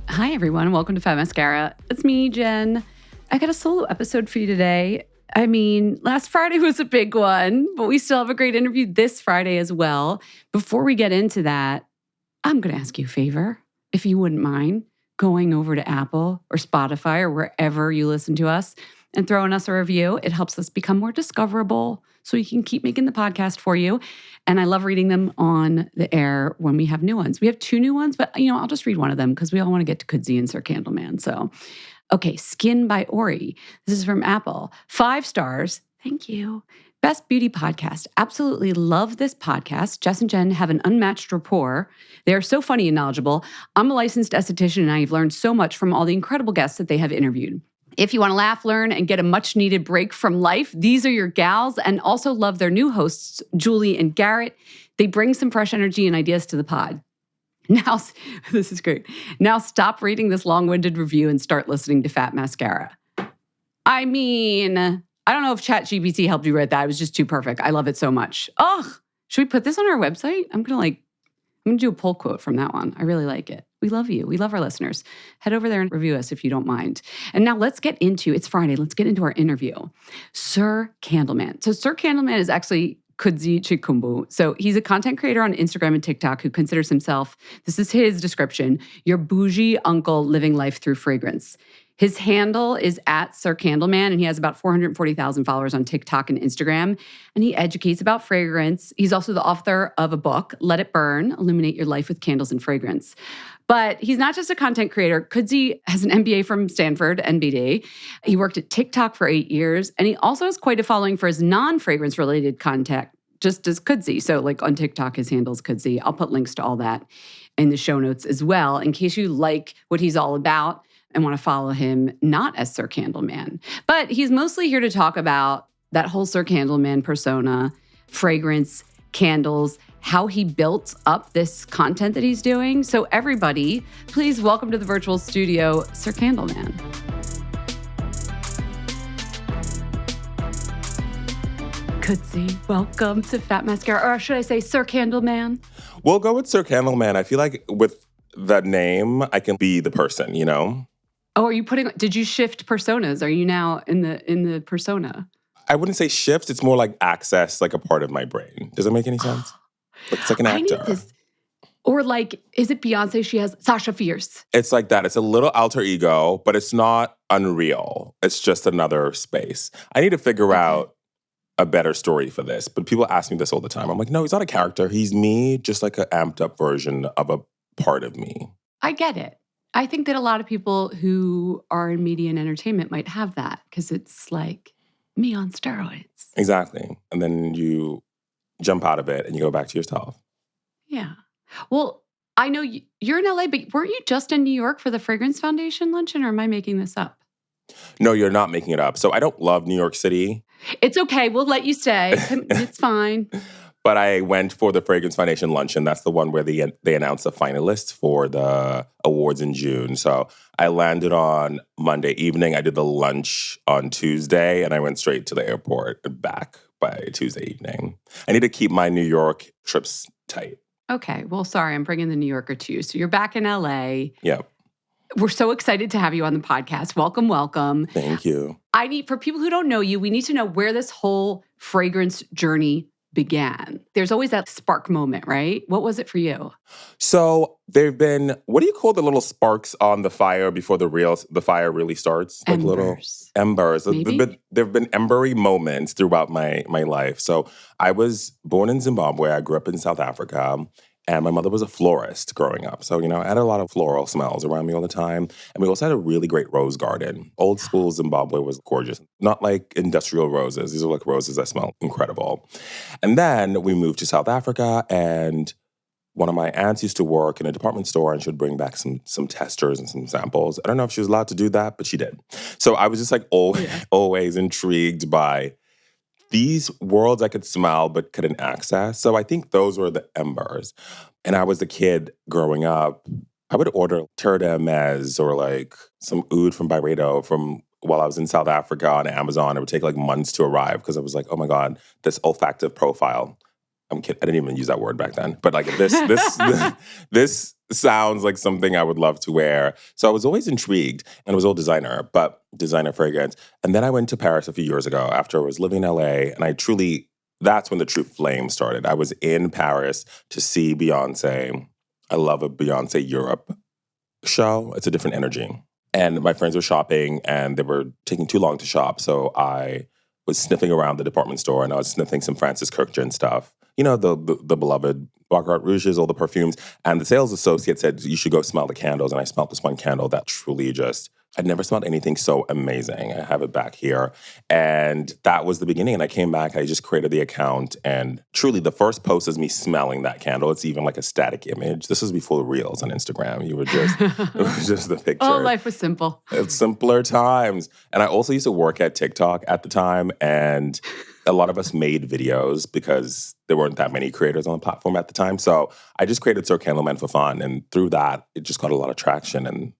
Hi, everyone. Welcome to Fat Mascara. It's me, Jen. I got a solo episode for you today. I mean, last Friday was a big one, but we still have a great interview this Friday as well. Before we get into that, I'm going to ask you a favor, if you wouldn't mind going over to Apple or Spotify or wherever you listen to us and throwing us a review. It helps us become more discoverable so we can keep making the podcast for you. And I love reading them on the air when we have new ones. We have 2 new ones, but I'll just read one of them because we all want to get to Kudzi and Sir Candleman. So, okay, Skin by Ori. This is from Apple. 5 stars. Thank you. Best beauty podcast. Absolutely love this podcast. Jess and Jen have an unmatched rapport. They are so funny and knowledgeable. I'm a licensed esthetician and I've learned so much from all the incredible guests that they have interviewed. If you want to laugh, learn, and get a much-needed break from life, these are your gals, and also love their new hosts, Julie and Garrett. They bring some fresh energy and ideas to the pod. Now, this is great. Now stop reading this long-winded review and start listening to Fat Mascara. I mean, I don't know if ChatGPT helped you write that. It was just too perfect. I love it so much. Oh, should we put this on our website? I'm going to do a pull quote from that one. I really like it. We love you. We love our listeners. Head over there and review us if you don't mind. And now let's get into, it's Friday, let's get into our interview. Sir Candleman. So Sir Candleman is actually Kudzi Chikumbu. So he's a content creator on Instagram and TikTok who considers himself, this is his description, your bougie uncle living life through fragrance. His handle is at Sir Candleman, and he has about 440,000 followers on TikTok and Instagram, and he educates about fragrance. He's also the author of a book, Let It Burn, Illuminate Your Life with Candles and Fragrance. But he's not just a content creator. Kudzi has an MBA from Stanford, NBD. He worked at TikTok for 8 years, and he also has quite a following for his non-fragrance related content, just as Kudzi. So like on TikTok, his handle's Kudzi. I'll put links to all that in the show notes as well, in case you like what he's all about and want to follow him, not as Sir Candleman. But he's mostly here to talk about that whole Sir Candleman persona, fragrance, candles, how he built up this content that he's doing. So everybody, please welcome to the virtual studio, Sir Candleman. Kudzi, welcome to Fat Mascara. Or should I say Sir Candleman? We'll go with Sir Candleman. I feel like with the name, I can be the person, Oh, did you shift personas? Are you now in the persona? I wouldn't say shift. It's more like access, like a part of my brain. Does that make any sense? It's like an actor. I need this. Or like, is it Beyonce? She has Sasha Fierce. It's like that. It's a little alter ego, but it's not unreal. It's just another space. I need to figure out a better story for this. But people ask me this all the time. I'm like, no, he's not a character. He's me, just like an amped up version of a part of me. I get it. I think that a lot of people who are in media and entertainment might have that because it's like me on steroids. Exactly. And then you jump out of it and you go back to yourself. Yeah. Well, I know you're in LA, but weren't you just in New York for the Fragrance Foundation luncheon, or am I making this up? No, you're not making it up. So I don't love New York City. It's okay. We'll let you stay. It's fine. But I went for the Fragrance Foundation luncheon. That's the one where they announced the finalists for the awards in June. So I landed on Monday evening. I did the lunch on Tuesday, and I went straight to the airport and back by Tuesday evening. I need to keep my New York trips tight. Okay. Well, sorry, I'm bringing the New Yorker to you. So you're back in LA. Yep. We're so excited to have you on the podcast. Welcome, welcome. Thank you. For people who don't know you, we need to know where this whole fragrance journey began. There's always that spark moment, right? What was it for you? So there've been, what do you call the little sparks on the fire before the fire really starts? Like embers. Little embers. There've been embery moments throughout my life. So I was born in Zimbabwe. I grew up in South Africa. And my mother was a florist growing up. So, I had a lot of floral smells around me all the time. And we also had a really great rose garden. Old school Zimbabwe was gorgeous. Not like industrial roses. These are like roses that smell incredible. And then we moved to South Africa, and one of my aunts used to work in a department store, and she would bring back some testers and some samples. I don't know if she was allowed to do that, but she did. So I was just like always intrigued by these worlds I could smell but couldn't access. So I think those were the embers. And I was a kid growing up. I would order Terre or like some oud from Byredo from while I was in South Africa on Amazon. It would take like months to arrive because I was like, oh my God, this olfactive profile. I'm kidding. I didn't even use that word back then. But like this sounds like something I would love to wear. So I was always intrigued, and it was all designer, but designer fragrance. And then I went to Paris a few years ago after I was living in LA, and that's when the true flame started. I was in Paris to see Beyonce. I love a Beyonce Europe show. It's a different energy. And my friends were shopping, and they were taking too long to shop. So I was sniffing around the department store, and I was sniffing some Francis Kurkdjian stuff. You know, the beloved Baccarat Rouges, all the perfumes. And the sales associate said, you should go smell the candles. And I smelled this one candle that truly I'd never smelled anything so amazing. I have it back here. And that was the beginning. And I came back, I just created the account. And truly, the first post is me smelling that candle. It's even like a static image. This was before the reels on Instagram. It was just the picture. Oh, life was simple. It's simpler times. And I also used to work at TikTok at the time. And a lot of us made videos because there weren't that many creators on the platform at the time. So I just created Sir Candleman for fun. And through that, it just got a lot of traction. And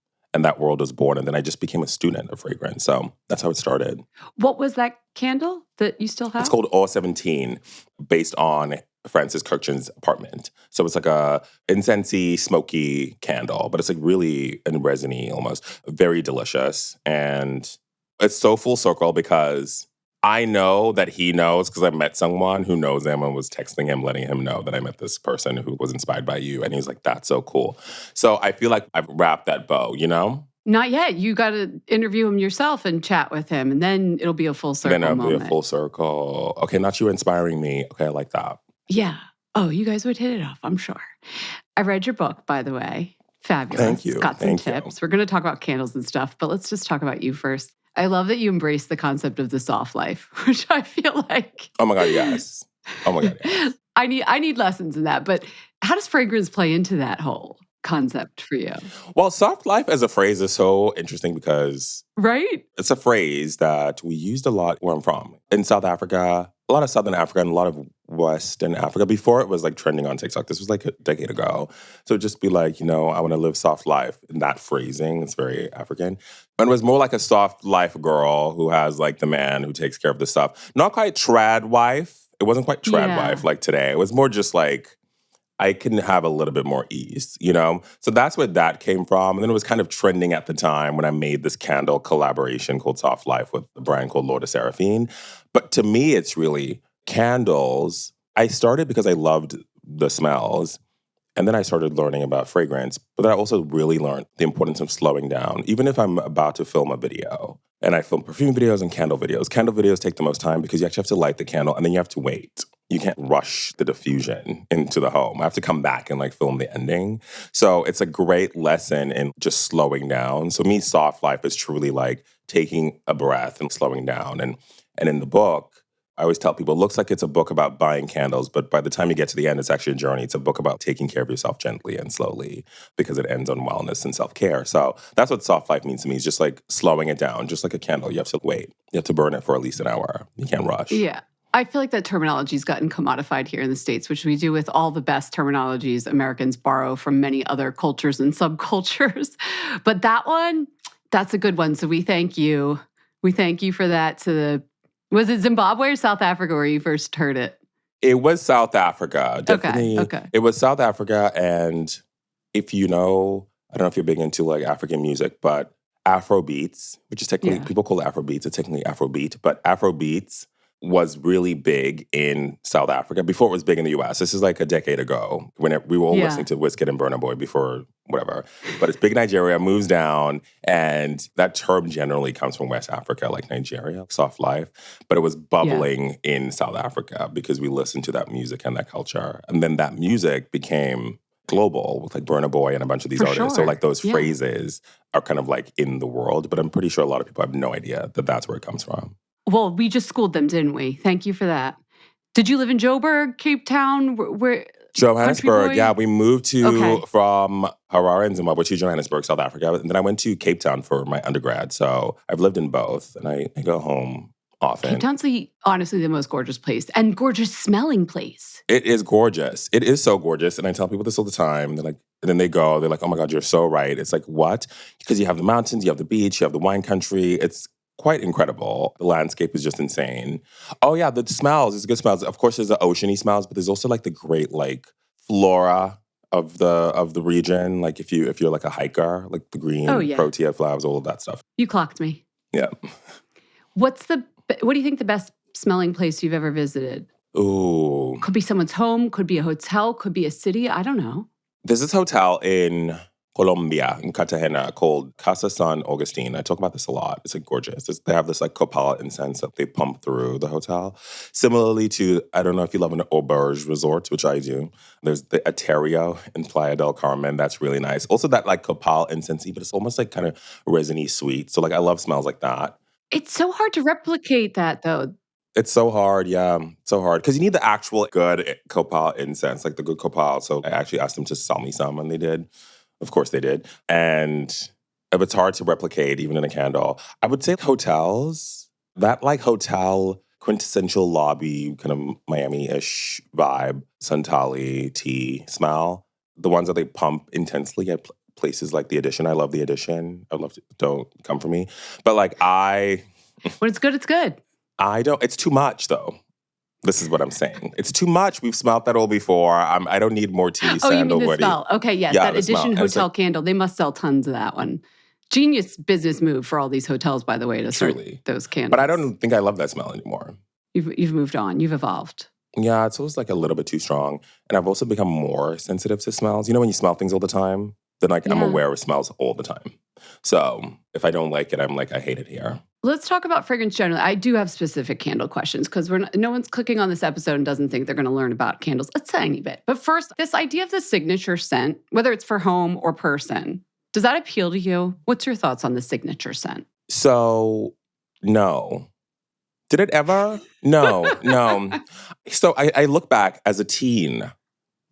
that world was born. And then I just became a student of fragrance. So that's how it started. What was that candle that you still have? It's called All 17, based on Francis Kurkdjian's apartment. So it's like a incensey, smoky candle, but it's like really and resiny almost. Very delicious. And it's so full circle because I know that he knows because I met someone who knows him and was texting him, letting him know that I met this person who was inspired by you. And he's like, that's so cool. So I feel like I've wrapped that bow, you know? Not yet. You got to interview him yourself and chat with him. And then it'll be a full circle moment. Then it'll be a full circle. Okay, not you inspiring me. Okay, I like that. Yeah. Oh, you guys would hit it off, I'm sure. I read your book, by the way. Fabulous. Thank you. Got some tips. We're going to talk about candles and stuff, but let's just talk about you first. I love that you embrace the concept of the soft life, which I feel like... Oh my God, yes. Oh my God, yes. I need lessons in that, but how does fragrance play into that whole concept for you? Well, soft life as a phrase is so interesting because... Right? It's a phrase that we used a lot where I'm from. In South Africa, a lot of Southern Africa and a lot of Western Africa. Before it was like trending on TikTok. This was like a decade ago. So just be like, I want to live soft life. In that phrasing, it's very African. And it was more like a soft life girl who has like the man who takes care of the stuff. Not quite trad wife. It wasn't quite trad wife like today. It was more just like, I can have a little bit more ease, So that's where that came from. And then it was kind of trending at the time when I made this candle collaboration called Soft Life with a brand called Lord of Seraphine. But to me, it's really candles. I started because I loved the smells. And then I started learning about fragrance. But then I also really learned the importance of slowing down. Even if I'm about to film a video, and I film perfume videos and candle videos. Candle videos take the most time because you actually have to light the candle and then you have to wait. You can't rush the diffusion into the home. I have to come back and film the ending. So it's a great lesson in just slowing down. So me, soft life is truly like taking a breath and slowing down. And in the book, I always tell people, it looks like it's a book about buying candles, but by the time you get to the end, it's actually a journey. It's a book about taking care of yourself gently and slowly because it ends on wellness and self-care. So that's what soft life means to me. It's just like slowing it down, just like a candle. You have to wait. You have to burn it for at least an hour. You can't rush. Yeah. I feel like that terminology's gotten commodified here in the States, which we do with all the best terminologies Americans borrow from many other cultures and subcultures. But that one, that's a good one. So we thank you. We thank you for that. Was it Zimbabwe or South Africa where you first heard it? It was South Africa. Definitely. Okay. It was South Africa. And if you know, I don't know if you're big into like African music, but Afro beats, which is technically, people call it Afro beats. It's technically Afrobeat, but Afro beats was really big in South Africa before it was big in the U.S. This is like a decade ago when we were all listening to Wizkid and Burna Boy before whatever. But it's big in Nigeria, moves down, and that term generally comes from West Africa, like Nigeria, soft life. But it was bubbling in South Africa because we listened to that music and that culture. And then that music became global with like Burna Boy and a bunch of these artists. Sure. So like those phrases are kind of like in the world, but I'm pretty sure a lot of people have no idea that that's where it comes from. Well, we just schooled them, didn't we? Thank you for that. Did you live in Joburg, Cape Town? Where? Johannesburg, yeah. We moved from Harare in Zimbabwe to Johannesburg, South Africa. And then I went to Cape Town for my undergrad. So I've lived in both. And I go home often. Cape Town's honestly the most gorgeous place and gorgeous smelling place. It is gorgeous. It is so gorgeous. And I tell people this all the time. They're like, and then they're like, oh my God, you're so right. It's like, what? Because you have the mountains, you have the beach, you have the wine country. It's quite incredible. The landscape is just insane. Oh yeah, the smells, it's good smells. Of course, there's the oceany smells, but there's also like the great like flora of the region. Like if you're like a hiker, like the green protea flowers, all of that stuff. You clocked me. Yeah. What do you think the best smelling place you've ever visited? Ooh. Could be someone's home, could be a hotel, could be a city. I don't know. There's this hotel in Colombia, in Cartagena, called Casa San Agustin. I talk about this a lot. It's like gorgeous. They have this like copal incense that they pump through the hotel. Similarly to, I don't know if you love an auberge resort, which I do. There's the Aterio in Playa del Carmen. That's really nice. Also that like copal incense, but it's almost like kind of resiny sweet. So like I love smells like that. It's so hard to replicate that though. It's so hard, yeah. So hard. Because you need the actual good copal incense, like the good copal. So I actually asked them to sell me some, and they did. Of course they did. And it's hard to replicate, even in a candle. I would say hotels, that like hotel quintessential lobby, kind of Miami-ish vibe, Santali tea smell. The ones that they pump intensely at places like The Edition. I love The Edition. Don't come for me. But like when it's good, it's good. It's too much though. This is what I'm saying. It's too much. We've smelled that all before. I don't need more tea, sandalwood. You mean the smell. Okay, yes, that Edition hotel candle. They must sell tons of that one. Genius business move for all these hotels, by the way, to start those candles. But I don't think I love that smell anymore. You've moved on. You've evolved. Yeah, it's always like a little bit too strong. And I've also become more sensitive to smells. You know when you smell things all the time? Then I'm aware of smells all the time. So if I don't like it, I'm like, I hate it here. Let's talk about fragrance generally. I do have specific candle questions because no one's clicking on this episode and doesn't think they're going to learn about candles a tiny bit. But first, this idea of the signature scent, whether it's for home or person, does that appeal to you? What's your thoughts on the signature scent? So, no. Did it ever? No. So I look back as a teen.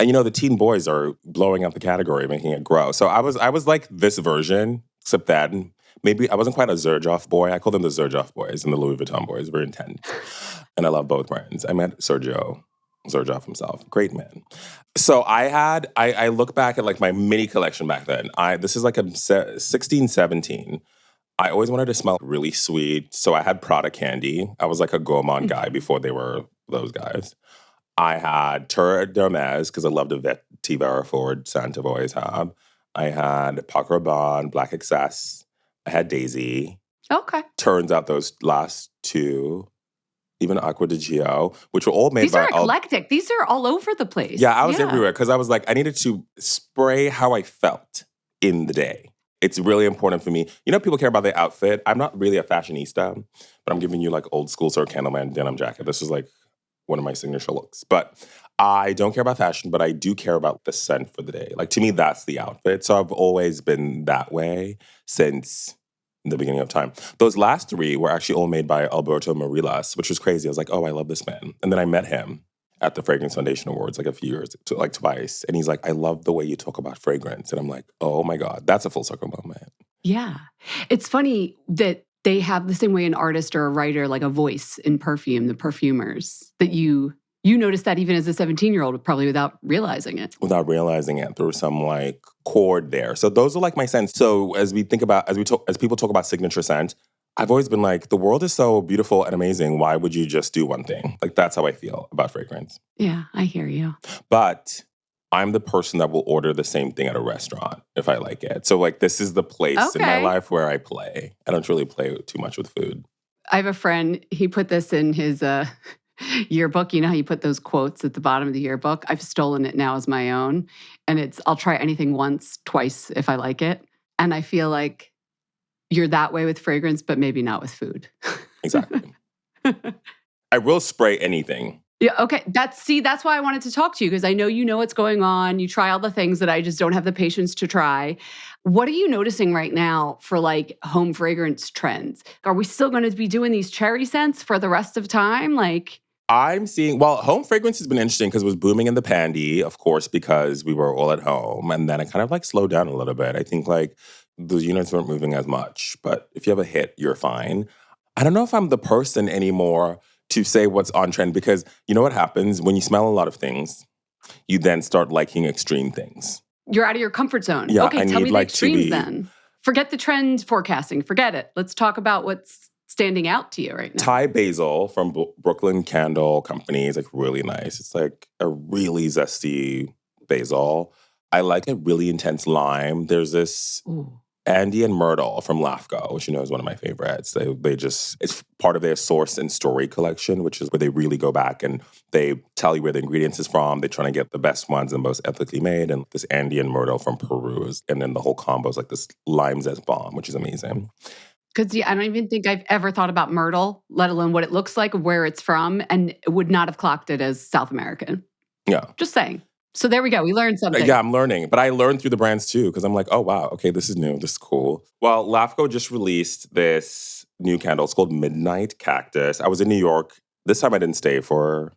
And the teen boys are blowing up the category, making it grow. So I was like this version, except that maybe I wasn't quite a Xerjoff boy. I call them the Xerjoff boys and the Louis Vuitton boys. Very intense. And I love both brands. I met Sergio Xerjoff himself. Great man. So I look back at like my mini collection back then. This is like a 16, 17. I always wanted to smell really sweet. So I had Prada candy. I was like a gourmand guy before they were those guys. I had Tour d'Hermès because I loved a Vetiver Ford scent I've always had. I had Paco Rabanne, Black Excess. I had Daisy. Okay. Turns out those last two, even Acqua di Gio, which were all made These are eclectic. These are all over the place. Yeah, I was everywhere because I was like, I needed to spray how I felt in the day. It's really important for me. People care about their outfit. I'm not really a fashionista, but I'm giving you like old school Sir Candleman denim jacket. This is like one of my signature looks. But I don't care about fashion, but I do care about the scent for the day. Like, to me, that's the outfit. So I've always been that way since the beginning of time. Those last three were actually all made by Alberto Morillas, which was crazy. I was like, oh, I love this man. And then I met him at the Fragrance Foundation Awards like a few years, like twice. And he's like, I love the way you talk about fragrance. And I'm like, oh my God, that's a full circle moment. Yeah. It's funny that they have the same way an artist or a writer, like a voice in perfume, the perfumers, that you noticed that even as a 17-year-old, probably without realizing it. Without realizing it, there was some like chord there. So those are like my scents. So as people talk about signature scent, I've always been like, the world is so beautiful and amazing. Why would you just do one thing? Like, that's how I feel about fragrance. Yeah, I hear you. But I'm the person that will order the same thing at a restaurant if I like it. So like, this is the place in my life where I play. I don't really play too much with food. I have a friend, he put this in his yearbook. You know how you put those quotes at the bottom of the yearbook? I've stolen it now as my own. And it's, I'll try anything once, twice if I like it. And I feel like you're that way with fragrance, but maybe not with food. Exactly. I will spray anything. Yeah, okay. That's why I wanted to talk to you, because I know you know what's going on. You try all the things that I just don't have the patience to try. What are you noticing right now for like home fragrance trends? Are we still going to be doing these cherry scents for the rest of time? Like, I'm seeing, home fragrance has been interesting because it was booming in the pandy, of course, because we were all at home. And then it kind of like slowed down a little bit. I think like the units weren't moving as much. But if you have a hit, you're fine. I don't know if I'm the person anymore to say what's on trend, because you know what happens when you smell a lot of things, you then start liking extreme things. You're out of your comfort zone. Yeah, okay, tell me the extremes then. Forget the trend forecasting. Forget it. Let's talk about what's standing out to you right now? Thai basil from Brooklyn Candle Company is like really nice. It's like a really zesty basil. I like a really intense lime. There's this Andy and Myrtle from Lafco, which is one of my favorites. They just, it's part of their source and story collection, which is where they really go back and they tell you where the ingredients is from. They're trying to get the best ones and most ethically made. And this Andy and Myrtle from Peru and then the whole combo is like this lime zest bomb, which is amazing. Because I don't even think I've ever thought about myrtle, let alone what it looks like, where it's from, and would not have clocked it as South American. Yeah. Just saying. So there we go. We learned something. Yeah, I'm learning. But I learned through the brands too, because I'm like, oh, wow, okay, this is new. This is cool. Well, Lafco just released this new candle. It's called Midnight Cactus. I was in New York. This time I didn't stay for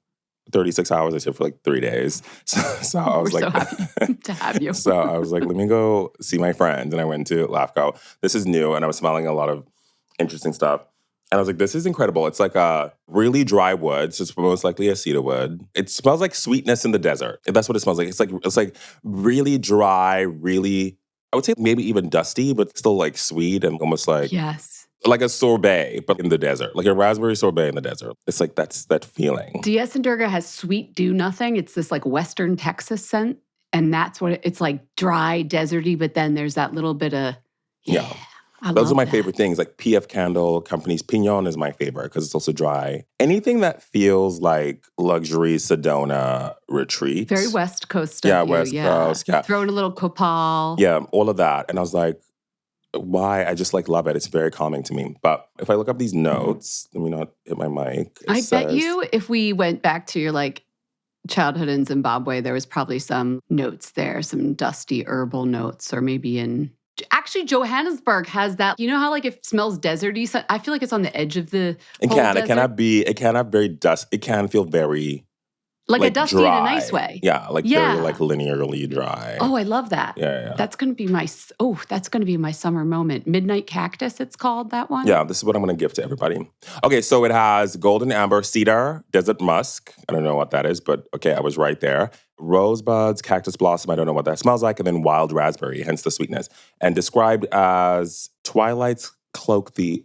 36 hours. I stayed for like 3 days. So I was We're like, so happy to have you. So I was like, let me go see my friends. And I went to Lafco. This is new. And I was smelling a lot of interesting stuff. And I was like, this is incredible. It's like a really dry wood. So it's most likely a cedar wood. It smells like sweetness in the desert. That's what it smells like. It's like really dry, really, I would say maybe even dusty, but still like sweet and almost like like a sorbet, but in the desert. Like a raspberry sorbet in the desert. It's like that's that feeling. Diez and Durga has sweet do nothing. It's this like Western Texas scent. And that's what it's like, dry, deserty, but then there's that little bit of, Those are my favorite things. Like PF Candle Company's Pignon is my favorite because it's also dry. Anything that feels like luxury Sedona retreat. Very West Coast of West Coast. Yeah. Throw in a little copal. Yeah, all of that. And I was like, why? I just like love it. It's very calming to me. But if I look up these notes, let me not hit my mic. Bet you if we went back to your like childhood in Zimbabwe, there was probably some notes there, some dusty herbal notes, or maybe in... Actually, Johannesburg has that. You know how like it smells deserty? So I feel like it's on the edge of the desert. It can have very dust. It can feel very like a dusty dry. In a nice way. Yeah, very like linearly dry. Oh, I love that. Yeah. That's gonna be my summer moment. Midnight Cactus, it's called, that one. Yeah, this is what I'm gonna give to everybody. Okay, so it has golden amber, cedar, desert musk. I don't know what that is, but okay, I was right there. Rosebuds, cactus blossom, I don't know what that smells like, and then wild raspberry, hence the sweetness. And described as Twilight's cloak, the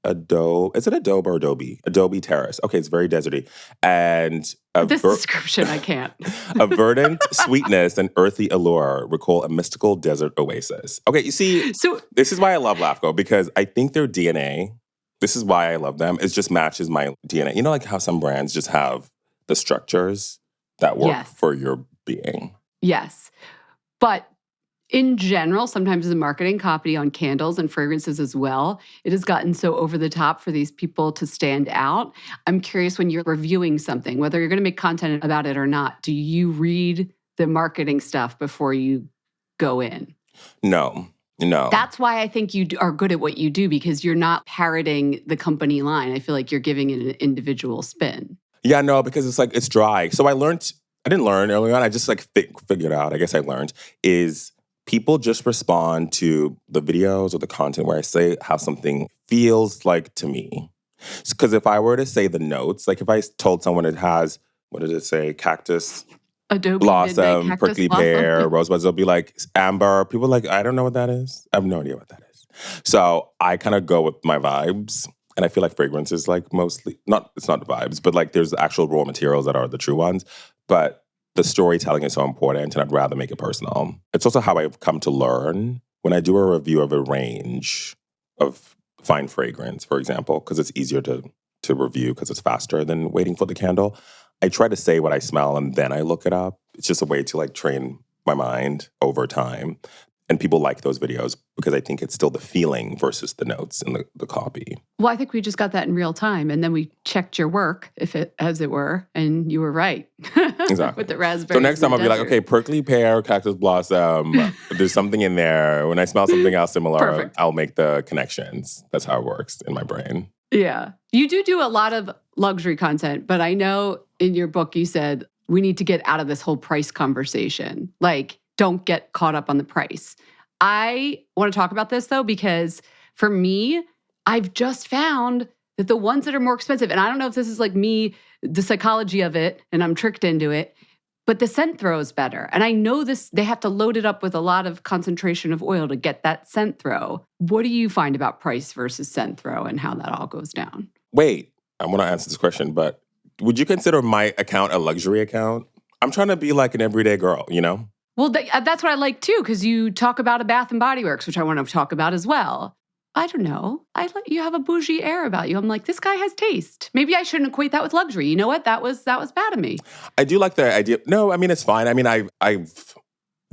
adobe. Is it adobe or adobe? Adobe terrace. Okay, it's very deserty. And this description, I can't. A verdant sweetness and earthy allure recall a mystical desert oasis. Okay, you see, this is why I love Lafco, because I think their DNA, this is why I love them, it just matches my DNA. You know like how some brands just have the structures that work for your being. Yes. But in general, sometimes the marketing copy on candles and fragrances as well, it has gotten so over the top for these people to stand out. I'm curious, when you're reviewing something, whether you're going to make content about it or not, do you read the marketing stuff before you go in? No. That's why I think you are good at what you do, because you're not parroting the company line. I feel like you're giving it an individual spin. Yeah, no, because it's like, it's dry. So I didn't learn early on. I just like figured out, I guess I learned, is people just respond to the videos or the content where I say how something feels like to me. Because if I were to say the notes, like if I told someone it has, what did it say? Cactus, Adobe blossom, cactus prickly blossom. pear, rosebuds, they'll be like amber. People are like, I don't know what that is. I have no idea what that is. So I kind of go with my vibes. And I feel like fragrance is like mostly, it's not the vibes, but like there's actual raw materials that are the true ones. But the storytelling is so important, and I'd rather make it personal. It's also how I've come to learn when I do a review of a range of fine fragrance, for example, because it's easier to review because it's faster than waiting for the candle. I try to say what I smell and then I look it up. It's just a way to like train my mind over time. And people like those videos because I think it's still the feeling versus the notes and the copy. Well, I think we just got that in real time. And then we checked your work, as it were, and you were right. Exactly. With the raspberries. So next time I'll be like, okay, prickly pear, cactus blossom, there's something in there. When I smell something else similar, I'll make the connections. That's how it works in my brain. Yeah. You do a lot of luxury content, but I know in your book you said, we need to get out of this whole price conversation. Like, don't get caught up on the price. I want to talk about this, though, because for me, I've just found that the ones that are more expensive, and I don't know if this is like me, the psychology of it, and I'm tricked into it, but the scent throw is better. And I know this, they have to load it up with a lot of concentration of oil to get that scent throw. What do you find about price versus scent throw and how that all goes down? Wait, I want to answer this question, but would you consider my account a luxury account? I'm trying to be like an everyday girl, you know? Well, that's what I like too, because you talk about a Bath & Body Works, which I want to talk about as well. I don't know. You have a bougie air about you. I'm like, this guy has taste. Maybe I shouldn't equate that with luxury. You know what? That was bad of me. I do like the idea. No, I mean, it's fine. I mean, I've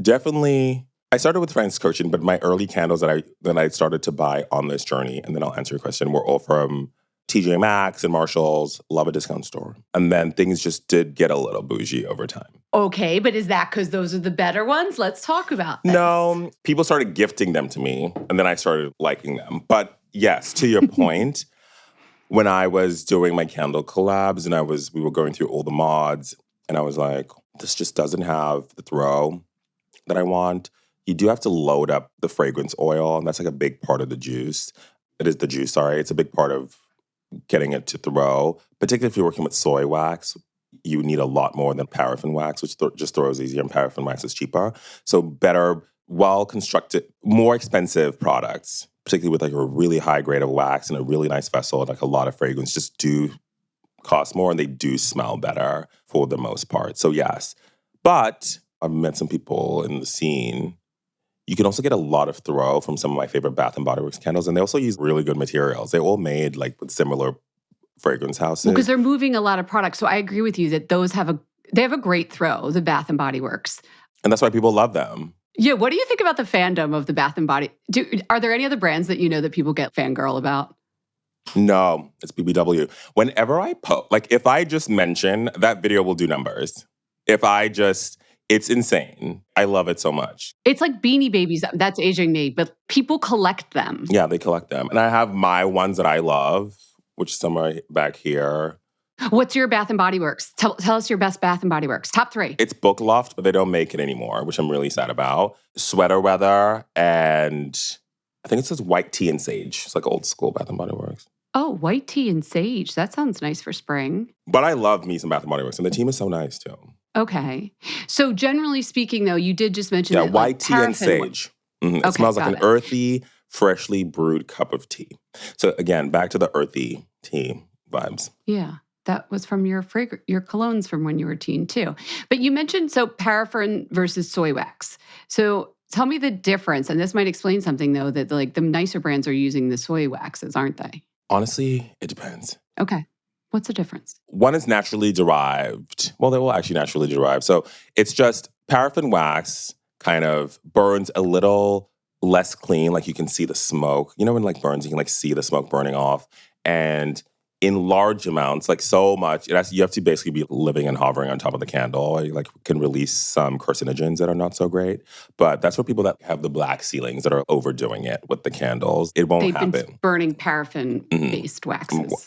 definitely, I started with Francis Kurkdjian, but my early candles that I started to buy on this journey, and then I'll answer your question, were all from TJ Maxx and Marshalls, love a discount store. And then things just did get a little bougie over time. Okay, but is that because those are the better ones? Let's talk about this. No, people started gifting them to me, and then I started liking them. But yes, to your point, when I was doing my candle collabs and we were going through all the mods, and I was like, this just doesn't have the throw that I want. You do have to load up the fragrance oil, and that's like a big part of the juice. It is the juice, sorry. It's a big part of getting it to throw, particularly if you're working with soy wax. You need a lot more than paraffin wax, which just throws easier, and paraffin wax is cheaper. So better, well-constructed, more expensive products, particularly with like a really high grade of wax and a really nice vessel and like a lot of fragrance, just do cost more, and they do smell better for the most part. So yes. But I've met some people in the scene. You can also get a lot of throw from some of my favorite Bath & Body Works candles, and they also use really good materials. They're all made like with similar fragrance houses. Because they're moving a lot of products. So I agree with you that those have a great throw, the Bath & Body Works. And that's why people love them. Yeah, what do you think about the fandom of the Bath & Body? Are there any other brands that you know that people get fangirl about? No, it's BBW. Whenever I post, like if I just mention, that video will do numbers. It's insane. I love it so much. It's like Beanie Babies. That's aging me, but people collect them. Yeah, they collect them. And I have my ones that I love, which is somewhere back here. What's your Bath & Body Works? Tell us your best Bath & Body Works. Top 3. It's Book Loft, but they don't make it anymore, which I'm really sad about. Sweater Weather, and I think it says White Tea and Sage. It's like old school Bath & Body Works. Oh, White Tea and Sage. That sounds nice for spring. But I love me some Bath & Body Works, and the team is so nice too. Okay. So generally speaking, though, you did just mention that white tea and sage. Mm-hmm. It smells like an earthy, freshly brewed cup of tea. So again, back to the earthy tea vibes. Yeah. That was from your colognes from when you were a teen too. But you mentioned paraffin versus soy wax. So tell me the difference. And this might explain something though, that like the nicer brands are using the soy waxes, aren't they? Honestly, it depends. Okay. What's the difference? One is naturally derived. Well, they will actually naturally derive. So it's just paraffin wax kind of burns a little less clean. Like you can see the smoke. You know when like burns, you can like see the smoke burning off. And in large amounts, like so much, you have to basically be living and hovering on top of the candle. You like can release some carcinogens that are not so great. But that's for people that have the black ceilings that are overdoing it with the candles. It won't happen. They've been burning paraffin-based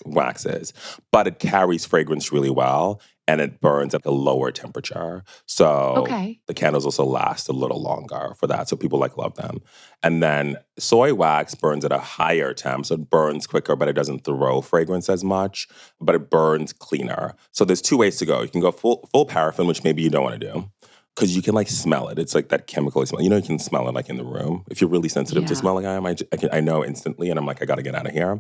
waxes. But it carries fragrance really well, and it burns at a lower temperature. So the candles also last a little longer for that. So people love them. And then soy wax burns at a higher temp. So it burns quicker, but it doesn't throw fragrance as much, but it burns cleaner. So there's 2 ways to go. You can go full paraffin, which maybe you don't want to do, because you can like smell it. It's like that chemical smell. You know, you can smell it like in the room. If you're really sensitive to smell like I am, I know instantly, and I'm like, I got to get out of here.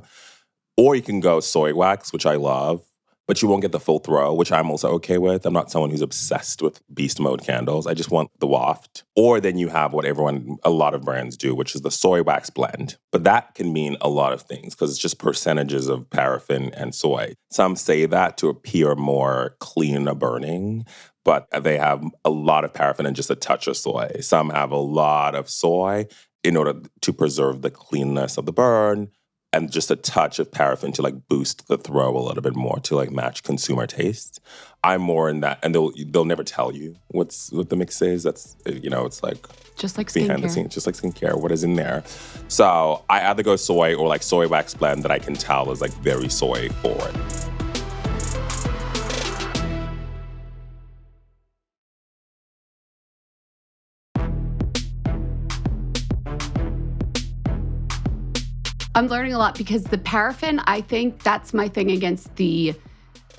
Or you can go soy wax, which I love, but you won't get the full throw, which I'm also okay with. I'm not someone who's obsessed with beast mode candles. I just want the waft. Or then you have what a lot of brands do, which is the soy wax blend. But that can mean a lot of things because it's just percentages of paraffin and soy. Some say that to appear more clean burning, but they have a lot of paraffin and just a touch of soy. Some have a lot of soy in order to preserve the cleanness of the burn, and just a touch of paraffin to like boost the throw a little bit more to like match consumer taste. I'm more in that, and they'll never tell you what the mix is. That's it's like just like behind the scenes, just like skincare. What is in there? So I either go soy or like soy wax blend that I can tell is like very soy forward. I'm learning a lot because the paraffin, I think that's my thing against the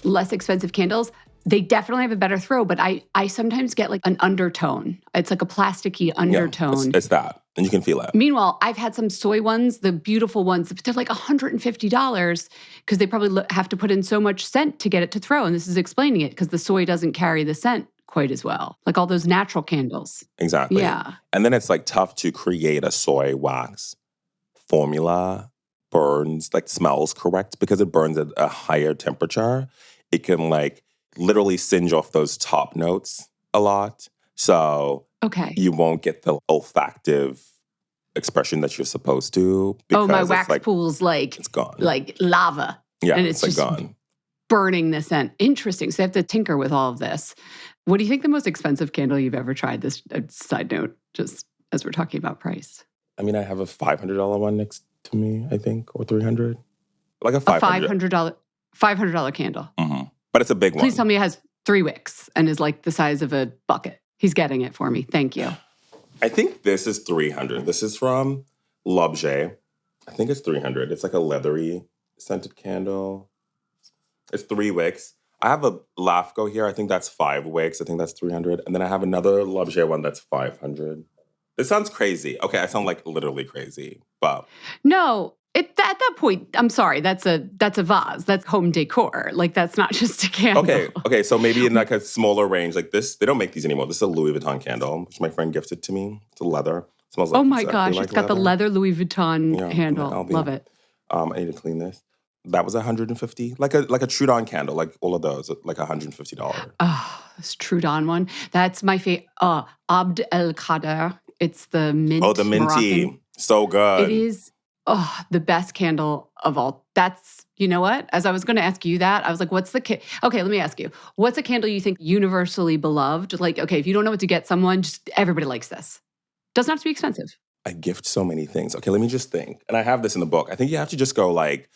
less expensive candles. They definitely have a better throw, but I sometimes get like an undertone. It's like a plasticky undertone. It's that, and you can feel it. Meanwhile, I've had some soy ones, the beautiful ones, but they're like $150 because they probably have to put in so much scent to get it to throw. And this is explaining it because the soy doesn't carry the scent quite as well, like all those natural candles. Exactly. Yeah. And then it's like tough to create a soy wax formula, burns, like smells correct because it burns at a higher temperature. It can like literally singe off those top notes a lot. So you won't get the olfactive expression that you're supposed to. Oh, my wax pool's like, it's gone. Like lava. Yeah, and it's like just gone. Burning the scent. Interesting. So they have to tinker with all of this. What do you think the most expensive candle you've ever tried? This side note, just as we're talking about price. I mean, I have a $500 one next to me, I think, or $300. Like a $500 candle. Mm-hmm. But it's a big one. Please tell me it has 3 wicks and is like the size of a bucket. He's getting it for me. Thank you. I think this is $300. This is from Loewe. I think it's $300. It's like a leathery scented candle. It's 3 wicks. I have a Lafco here. I think that's 5 wicks. I think that's $300. And then I have another Loewe one that's $500. This sounds crazy. Okay, I sound like literally crazy, but no. At that point, I'm sorry. That's a vase. That's home decor. Like that's not just a candle. Okay. So maybe in like a smaller range, like this. They don't make these anymore. This is a Louis Vuitton candle, which my friend gifted to me. It's a leather. It smells like. Oh my gosh! It's got the leather Louis Vuitton handle. Love it. I need to clean this. That was $150. Like a Trudon candle, like all of those, like $150. Oh, this Trudon one. That's my favorite. Abd el Kader. It's the mint. Oh, the minty. Moroccan. So good. It is. Oh, the best candle of all. That's, you know what? As I was going to ask you that, I was like, okay, let me ask you. What's a candle you think universally beloved? Like, okay, if you don't know what to get someone, just everybody likes this. Doesn't have to be expensive. I gift so many things. Okay, let me just think. And I have this in the book. I think you have to just go like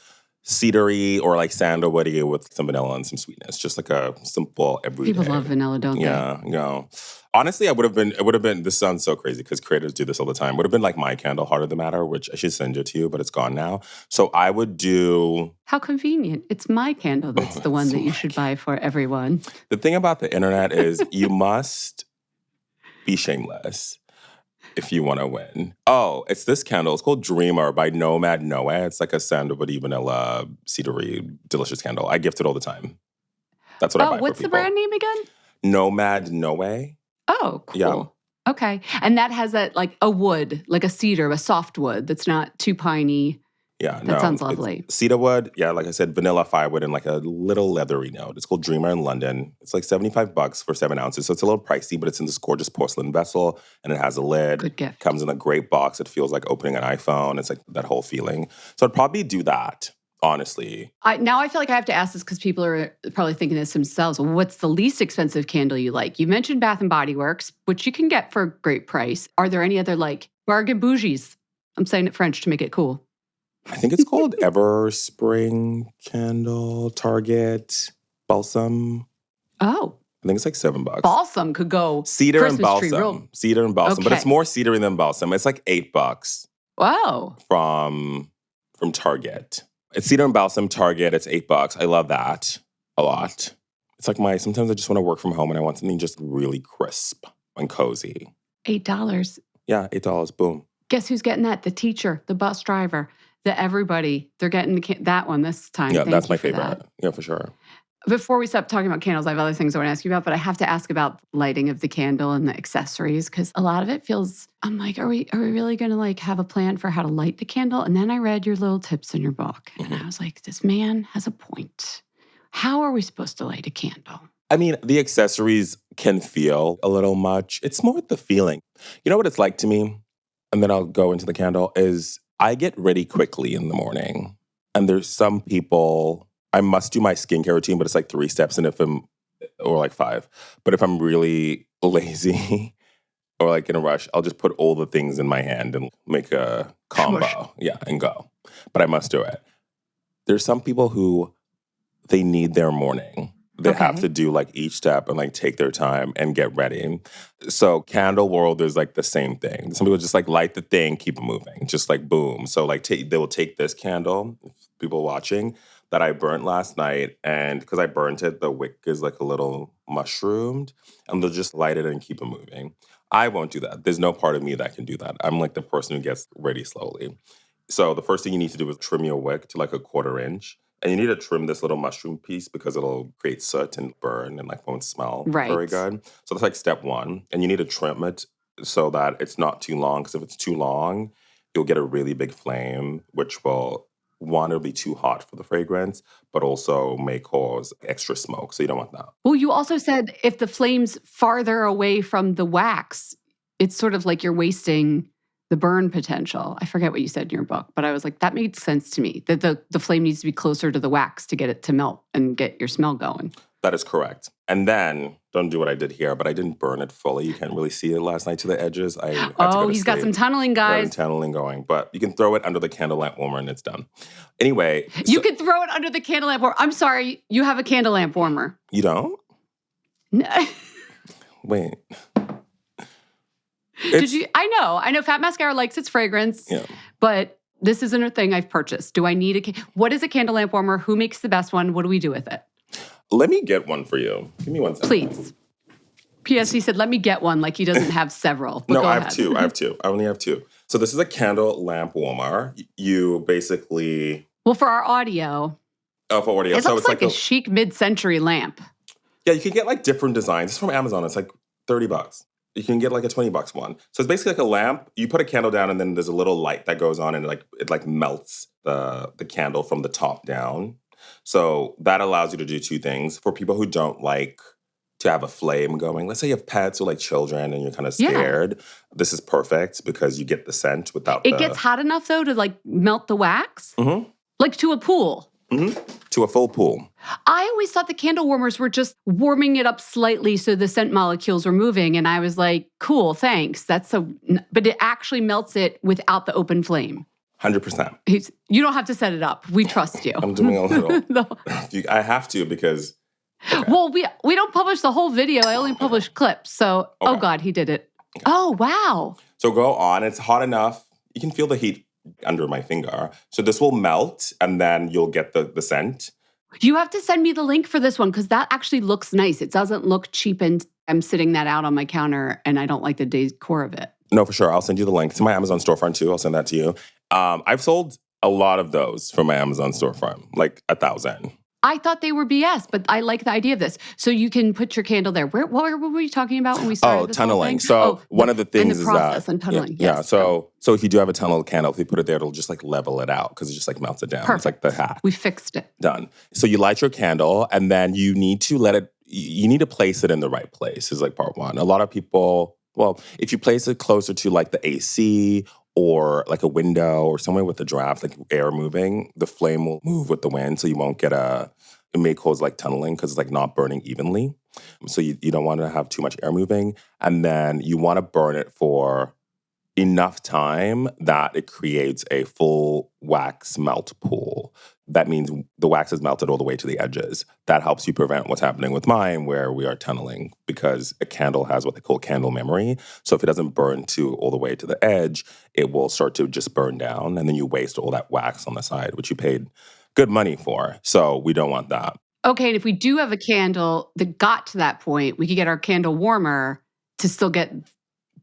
cedary or like sandalwoody with some vanilla and some sweetness. Just like a simple everyday. People love vanilla, don't they? Yeah. Honestly, it would have been, this sounds so crazy because creators do this all the time. Would have been like my candle, Heart of the Matter, which I should send it to you, but it's gone now. So I would do... How convenient. It's my candle that's the one that you should buy for everyone. The thing about the internet is you must be shameless if you want to win. Oh, it's this candle. It's called Dreamer by Nomad Loewe. It's like a sandalwoody, vanilla, cedary, delicious candle. I gift it all the time. That's what I buy for people. What's the brand name again? Nomad Loewe. Oh, cool. Yeah. Okay. And that has that like a wood, like a cedar, a soft wood that's not too piney. Yeah, that sounds lovely. Cedar wood, yeah, like I said, vanilla firewood and like a little leathery note. It's called Dreamer in London. It's like $75 for 7 ounces. So it's a little pricey, but it's in this gorgeous porcelain vessel and it has a lid. Good gift. Comes in a great box. It feels like opening an iPhone. It's like that whole feeling. So I'd probably do that, honestly. Now I feel like I have to ask this because people are probably thinking this themselves. What's the least expensive candle you like? You mentioned Bath & Body Works, which you can get for a great price. Are there any other like bargain bougies? I'm saying it French to make it cool. I think it's called Ever Spring Candle, Target, Balsam. Oh. I think it's like $7. Balsam could go Cedar Christmas and balsam. Tree, Cedar and balsam. Okay. But it's more cedar than balsam. It's like $8. Wow. From Target. It's cedar and balsam, Target. It's $8. I love that a lot. It's like sometimes I just want to work from home and I want something just really crisp and cozy. $8. Yeah, $8. Boom. Guess who's getting that? The teacher, the bus driver. Everybody, they're getting that one this time. Yeah, Thank that's my you for favorite. that. Yeah, for sure. Before we stop talking about candles, I have other things I want to ask you about, but I have to ask about lighting of the candle and the accessories because a lot of it feels, I'm like, are we really going to like have a plan for how to light the candle? And then I read your little tips in your book and I was like, this man has a point. How are we supposed to light a candle? I mean, the accessories can feel a little much. It's more the feeling. You know what it's like to me? And then I'll go into the candle is I get ready quickly in the morning. And there's some people, I must do my skincare routine, but it's like 3 steps or like 5. But if I'm really lazy or like in a rush, I'll just put all the things in my hand and make a combo. Yeah, and go. But I must do it. There's some people who they need their morning. They have to do like each step and like take their time and get ready. So candle world is like the same thing. Some people just like light the thing, keep it moving, just like boom. So like they will take this candle, people watching, that I burnt last night. And because I burnt it, the wick is like a little mushroomed. And they'll just light it and keep it moving. I won't do that. There's no part of me that can do that. I'm like the person who gets ready slowly. So the first thing you need to do is trim your wick to like a 1/4 inch. And you need to trim this little mushroom piece because it'll create soot and burn and like won't smell very good. So that's like step one. And you need to trim it so that it's not too long. Because if it's too long, you'll get a really big flame, which will, one, it'll be too hot for the fragrance, but also may cause extra smoke. So you don't want that. Well, you also said if the flame's farther away from the wax, it's sort of like you're wasting the burn potential. I forget what you said in your book, but I was like, that made sense to me, that the flame needs to be closer to the wax to get it to melt and get your smell going. That is correct. And then, don't do what I did here, but I didn't burn it fully. You can't really see it last night to the edges. I had to go to he's got some tunneling, guys. Got some tunneling going, but you can throw it under the candle lamp warmer and it's done. Anyway. You can throw it under the candle lamp warmer. I'm sorry, you have a candle lamp warmer. You don't? No. Wait. Did you? I know Fat Mascara likes its fragrance, but this isn't a thing I've purchased. Do I need what is a candle lamp warmer? Who makes the best one? What do we do with it? Let me get one for you. Give me one second. Please. P.S. He said, let me get one, like he doesn't have several. No, I have two. I only have two. So this is a candle lamp warmer. You basically... Well, for our audio... Oh, for audio. It looks like a chic mid-century lamp. Yeah, you can get like different designs. It's from Amazon. It's like $30. You can get like a $20 one. So it's basically like a lamp. You put a candle down and then there's a little light that goes on and it melts the candle from the top down. So that allows you to do two things. For people who don't like to have a flame going, let's say you have pets or like children and you're kind of scared, this is perfect because you get the scent without It gets hot enough though to like melt the wax? Mm-hmm. Like to a pool? Mm-hmm. To a full pool. I always thought the candle warmers were just warming it up slightly so the scent molecules were moving. And I was like, cool, thanks. But it actually melts it without the open flame. 100%. You don't have to set it up. We trust you. I'm doing a little. No. I have to because... Okay. Well, we don't publish the whole video. I only publish clips. So, Oh God, he did it. Okay. Oh, wow. So go on. It's hot enough. You can feel the heat under my finger. So this will melt and then you'll get the scent. You have to send me the link for this one because that actually looks nice. It doesn't look cheap and I'm sitting that out on my counter and I don't like the decor of it. No, for sure. I'll send you the link. It's my Amazon storefront too. I'll send that to you. I've sold a lot of those from my Amazon storefront, like 1,000. I thought they were BS, but I like the idea of this. So you can put your candle there. What were you talking about when we started this tunneling. Whole thing? One of the things is that and tunneling. Yeah. So if you do have a tunnel candle, if you put it there, it'll just like level it out because it just like melts it down. Perfect. It's like the hack. We fixed it. Done. So you light your candle and then you need to place it in the right place is like part one. A lot of people, if you place it closer to like the AC or like a window or somewhere with the draft, like air moving, the flame will move with the wind so you won't get it may cause like tunneling because it's like not burning evenly. So you don't want to have too much air moving. And then you want to burn it for enough time that it creates a full wax melt pool. That means the wax is melted all the way to the edges. That helps you prevent what's happening with mine where we are tunneling because a candle has what they call candle memory. So if it doesn't burn all the way to the edge, it will start to just burn down and then you waste all that wax on the side, which you paid good money for. So we don't want that. Okay, and if we do have a candle that got to that point, we could get our candle warmer to still get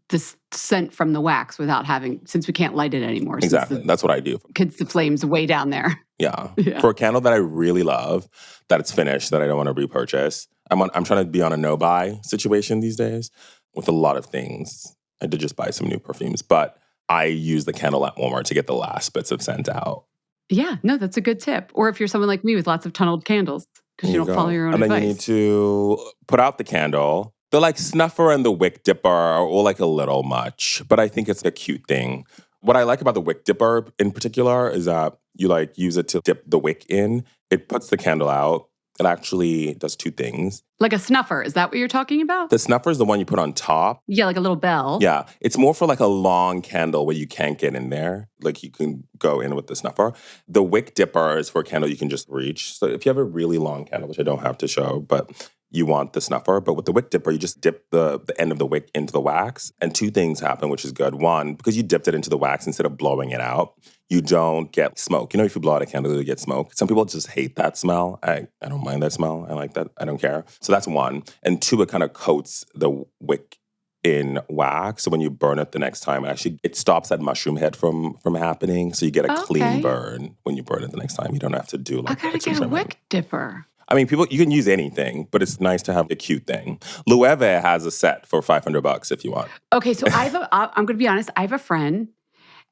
this scent from the wax without since we can't light it anymore. Exactly. That's what I do. Because the flame's way down there. Yeah. For a candle that I really love, that it's finished, that I don't want to repurchase, I'm trying to be on a no-buy situation these days with a lot of things. I did just buy some new perfumes, but I use the candle lamp warmer to get the last bits of scent out. Yeah, no, that's a good tip. Or if you're someone like me with lots of tunneled candles, because you don't follow your own advice. And then you need to put out the candle. The like snuffer and the wick dipper are all like a little much, but I think it's a cute thing. What I like about the wick dipper in particular is that you like use it to dip the wick in. It puts the candle out. It actually does two things. Like a snuffer, is that what you're talking about? The snuffer is the one you put on top. Yeah, like a little bell. Yeah, it's more for like a long candle where you can't get in there. Like you can go in with the snuffer. The wick dipper is for a candle you can just reach. So if you have a really long candle, which I don't have to show, but you want the snuffer. But with the wick dipper, you just dip the end of the wick into the wax. And two things happen, which is good. One, because you dipped it into the wax instead of blowing it out, you don't get smoke. You know, if you blow out a candle, you get smoke. Some people just hate that smell. I don't mind that smell. I like that. I don't care. So that's one. And two, it kind of coats the wick in wax. So when you burn it the next time, it stops that mushroom head from happening. So you get a clean burn when you burn it the next time. You don't have to do like I gotta get a wick dipper. I mean, you can use anything, but it's nice to have a cute thing. Loewe has a set for $500 if you want. Okay, so I'm going to be honest. I have a friend,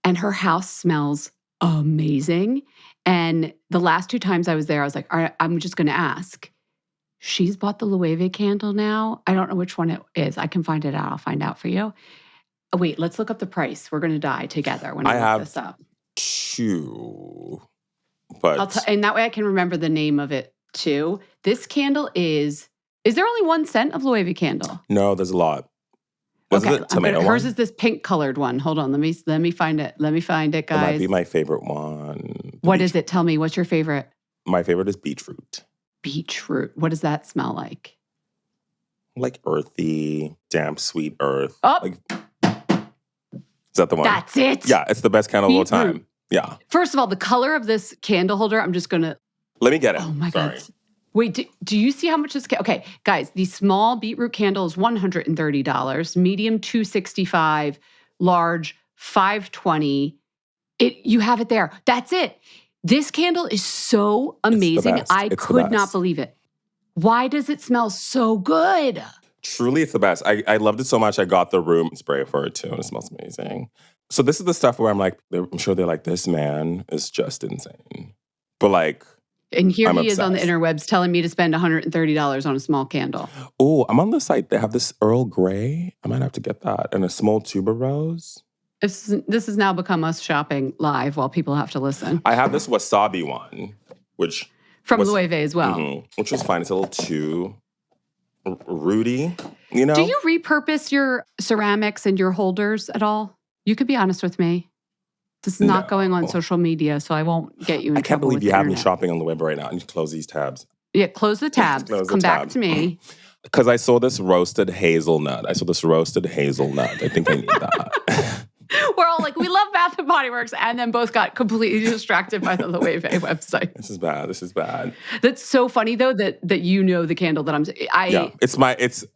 and her house smells amazing. And the last 2 times I was there, I was like, all right, I'm just going to ask. She's bought the Loewe candle now. I don't know which one it is. I can find it out. I'll find out for you. Oh, wait, let's look up the price. We're going to die together when I look this up. 2, but and that way I can remember the name of it too. This candle is there only 1 scent of Loewe candle? No, there's a lot. Was it tomato one? Hers is this pink colored one. Hold on, let me find it. Let me find it, guys. It might be my favorite one. What is it? Tell me, what's your favorite? My favorite is beetroot. Beetroot. What does that smell like? Like earthy, damp, sweet earth. Oh. Like, is that the one? That's it. Yeah, it's the best candle of all time. Yeah. First of all, the color of this candle holder, I'm just going to... Let me get it. Oh my God. Wait, do you see how much this... Okay, guys, the small beetroot candle is $130. Medium, $265. Large, $520. You have it there. That's it. This candle is so amazing. I could not believe it. Why does it smell so good? Truly, it's the best. I loved it so much, I got the room spray for it too, and it smells amazing. So this is the stuff where I'm sure they're like, this man is just insane. But like... And here he is on the interwebs telling me to spend $130 on a small candle. Oh, I'm on the site. They have this Earl Grey. I might have to get that. And a small tuberose. This has now become us shopping live while people have to listen. I have this wasabi one, which... From Loewe as well. Mm-hmm, which was fine. It's a little too rooty, you know? Do you repurpose your ceramics and your holders at all? You could be honest with me. This is not going on social media, so I won't get you in trouble. I can't believe you have me internet. shopping on the web right now. I need to close these tabs. Yeah, close the tabs. Come back to me. Because I saw this roasted hazelnut. I think I need that. We're all like, we love Bath & Body Works, and then both got completely distracted by the Loewe website. This is bad. That's so funny, though, that you know the candle that Yeah,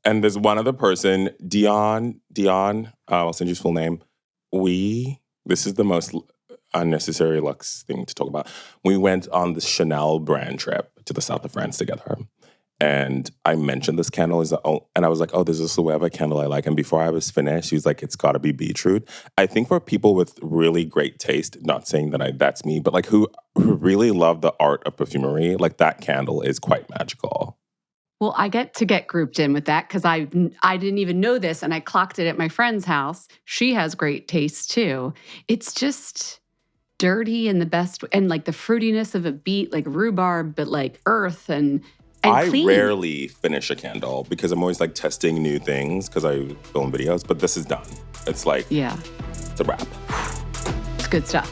and there's one other person, Dion, I'll send you his full name. This is the most unnecessary luxe thing to talk about. We went on the Chanel brand trip to the south of France together. And I mentioned this candle, and I was like, oh, there's this Loewe candle I like. And before I was finished, she was like, it's got to be beetroot. I think for people with really great taste, not saying that that's me, but like who really love the art of perfumery, like that candle is quite magical. Well, I get grouped in with that because I didn't even know this, and I clocked it at my friend's house. She has great taste too. It's just dirty and the best, and like the fruitiness of a beet, like rhubarb, but like earth and clean. I rarely finish a candle because I'm always like testing new things because I film videos, but this is done. It's like, it's a wrap. It's good stuff.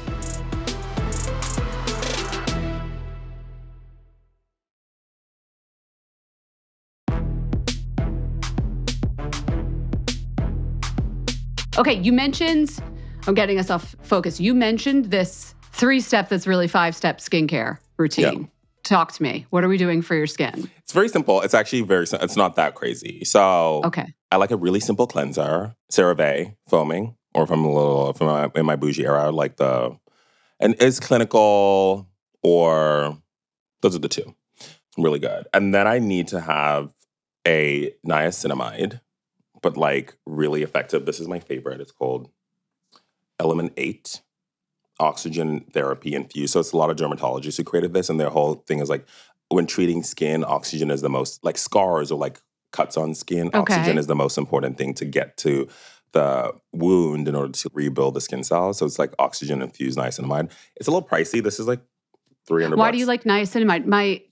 Okay, you mentioned, I'm getting us off focus. You mentioned this 3-step that's really 5-step skincare routine. Yeah. Talk to me. What are we doing for your skin? It's very simple. It's actually it's not that crazy. So I like a really simple cleanser, CeraVe foaming, or if I'm in my bougie era, I like and it's clinical, or those are the two. Really good. And then I need to have a niacinamide, but like really effective. This is my favorite. It's called Element 8. Oxygen therapy infused. So it's a lot of dermatologists who created this, and their whole thing is like, when treating skin, oxygen is the most, like scars or like cuts on skin, oxygen is the most important thing to get to the wound in order to rebuild the skin cells. So it's like oxygen infused niacinamide. It's a little pricey. This is like $300. Why do you like niacinamide? My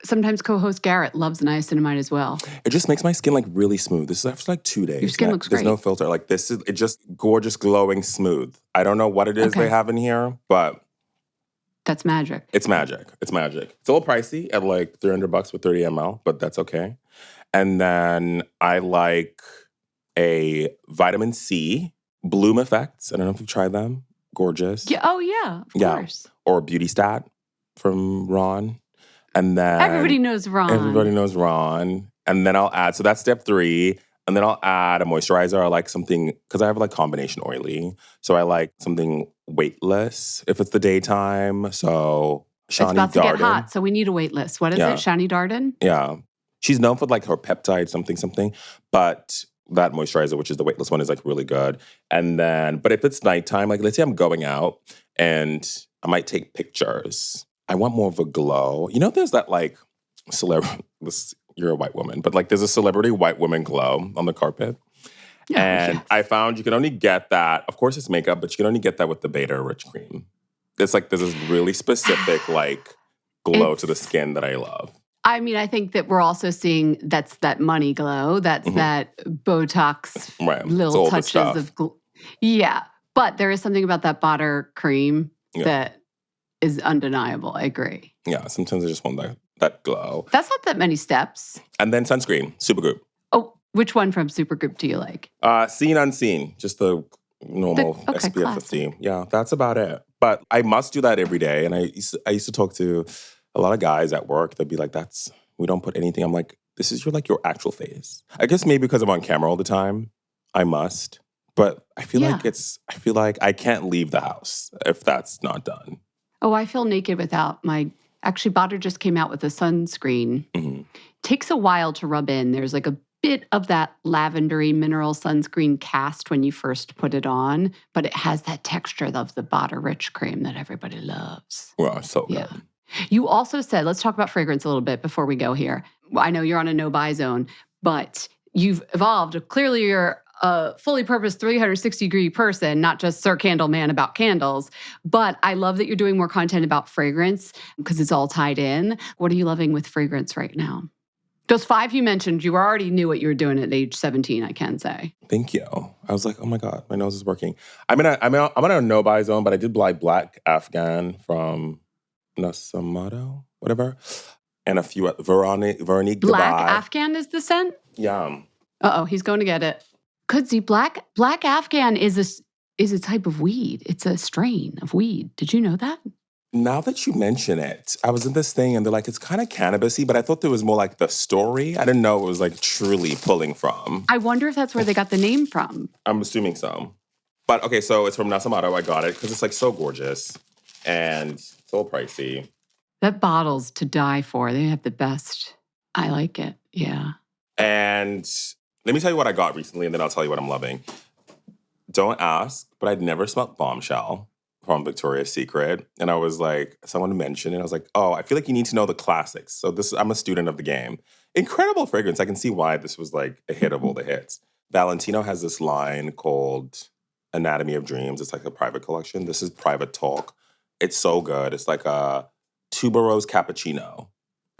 sometimes co-host Garrett loves niacinamide as well. It just makes my skin like really smooth. This is after like 2 days. Your skin looks great. There's no filter. Like it just gorgeous, glowing, smooth. I don't know what it is they have in here, but that's magic. It's magic. It's a little pricey at like $300 for 30 ml, but that's okay. And then I like a vitamin C, Bloom Effects. I don't know if you've tried them. Gorgeous. Yeah. Oh, yeah, of course. Or Beauty Stat from Ron. And then Everybody knows Ron. Everybody knows Ron. And then I'll add, so that's step 3. And then I'll add a moisturizer. I like something, because I have like combination oily. So I like something weightless if it's the daytime. So Shani It's about to Darden. get hot, so we need a wait list. What is it? Shani Darden? Yeah. She's known for like her peptide something. But that moisturizer, which is the weightless one, is like really good. And then, but if it's nighttime, like let's say I'm going out and I might take pictures. I want more of a glow. You know, there's that like celebrity, you're a white woman, but like there's a celebrity white woman glow on the carpet. And I found you can only get that. Of course, it's makeup, but you can only get that with the Beta Rich Cream. It's like there's this really specific like glow to the skin that I love. I mean, I think that we're also seeing that's that money glow. That's that Botox little touches of glow. Yeah. But there is something about that butter cream that is undeniable. I agree. Yeah. Sometimes I just want that glow. That's not that many steps. And then sunscreen, Supergroup. Oh, which one from Supergroup do you like? Seen, unseen. Just the normal SPF 50. Yeah, that's about it. But I must do that every day. And I used to talk to a lot of guys at work. They'd be like, we don't put anything. I'm like, this is your actual face. I guess maybe because I'm on camera all the time, I must. But I feel like I can't leave the house if that's not done. Oh, I feel naked without actually, Botter just came out with a sunscreen. Mm-hmm. Takes a while to rub in. There's like a bit of that lavendery mineral sunscreen cast when you first put it on, but it has that texture of the Botter Rich Cream that everybody loves. Well, so good. Yeah. You also said, let's talk about fragrance a little bit before we go here. I know you're on a no-buy zone, but you've evolved. Clearly, you're a fully purposed 360-degree person, not just Sir Candle Man about candles. But I love that you're doing more content about fragrance because it's all tied in. What are you loving with fragrance right now? Those 5 you mentioned, you already knew what you were doing at age 17, I can say. Thank you. I was like, oh my God, my nose is working. I'm in a no-buy zone, but I did buy Black Afghan from Nasamato, whatever, and a few Veronique Black Dubai. Afghan is the scent? Yeah. Uh-oh, he's going to get it. Kudzi, Black Afghan is a type of weed. It's a strain of weed. Did you know that? Now that you mention it, I was in this thing and they're like, it's kind of cannabis-y, but I thought there was more like the story. I didn't know it was like truly pulling from. I wonder if that's where they got the name from. I'm assuming so. But okay, so it's from Nasamato. I got it because it's like so gorgeous and it's all pricey. That bottle's to die for. They have the best. I like it. Yeah. And let me tell you what I got recently and then I'll tell you what I'm loving. Don't ask, but I'd never smelled Bombshell from Victoria's Secret. And I was like, someone mentioned it. I was like, oh, I feel like you need to know the classics. So I'm a student of the game. Incredible fragrance. I can see why this was like a hit of all the hits. Valentino has this line called Anatomy of Dreams. It's like a private collection. This is Private Talk. It's so good. It's like a tuberose cappuccino.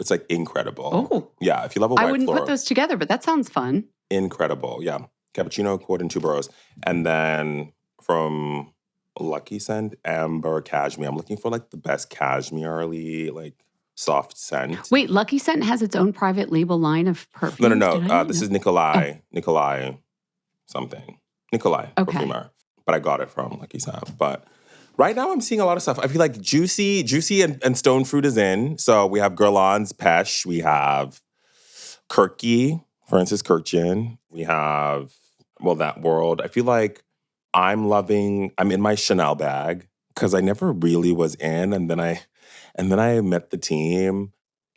It's like incredible. Oh. Yeah, if you love a white I wouldn't floral, put those together, but that sounds fun. Incredible, yeah. Cappuccino, quart, and tuberose. And then from Lucky Scent, Amber Cashmere. I'm looking for like the best cashmere-y, like soft scent. Wait, Lucky Scent has its own private label line of perfumes? No. This is Nikolai. Oh. Nikolai something. Nikolai perfumer. But I got it from Lucky Scent. But right now I'm seeing a lot of stuff. I feel like Juicy and Stone Fruit is in. So we have Guerlain's Pesh. We have Kirky, Francis Kirchen. We have, That World. I feel like I'm in my Chanel bag because I never really was in. And then I met the team